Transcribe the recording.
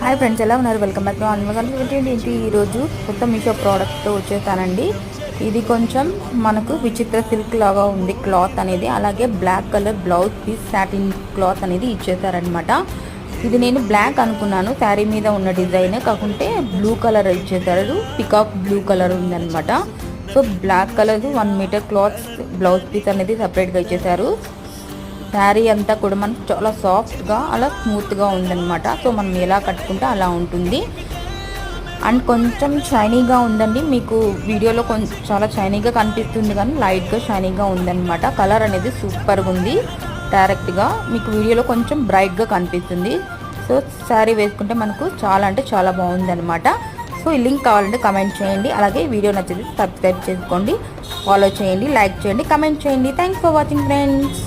Hi friends, ఎలా ఉన్నారు? Welcome back to Anvaganti. ఈరోజు కొత్త మీషో ప్రోడక్ట్తో వచ్చేసానండి. ఇది కొంచెం మనకు విచిత్ర సిల్క్ లాగా ఉంది క్లాత్ అనేది. అలాగే black colour blouse piece satin cloth అనేది ఇచ్చేసారనమాట. ఇది నేను బ్లాక్ అనుకున్నాను శారీ మీద ఉన్న డిజైన్, కాకుంటే బ్లూ కలర్ ఇచ్చేసారు. పికాక్ బ్లూ కలర్ ఉందన్నమాట. So black colour 1 metre cloth blouse piece అనేది సపరేట్గా ఇచ్చేసారు. శారీ అంతా కూడా మనకు చాలా సాఫ్ట్గా అలా స్మూత్గా ఉందన్నమాట. సో మనం ఎలా కట్టుకుంటే అలా ఉంటుంది. అండ్ కొంచెం షైనీగా ఉందండి. మీకు వీడియోలో కొంచెం చాలా షైనీగా కనిపిస్తుంది, కానీ లైట్గా షైనీగా ఉందన్నమాట. కలర్ అనేది సూపర్గా ఉంది. డైరెక్ట్గా మీకు వీడియోలో కొంచెం బ్రైట్గా కనిపిస్తుంది. సో శారీ వేసుకుంటే మనకు చాలా అంటే చాలా బాగుందన్నమాట. సో ఈ లింక్ కావాలంటే కమెంట్ చేయండి. అలాగే వీడియో నచ్చితే సబ్స్క్రైబ్ చేసుకోండి, ఫాలో చేయండి, లైక్ చేయండి, కమెంట్ చేయండి. Thanks for watching friends.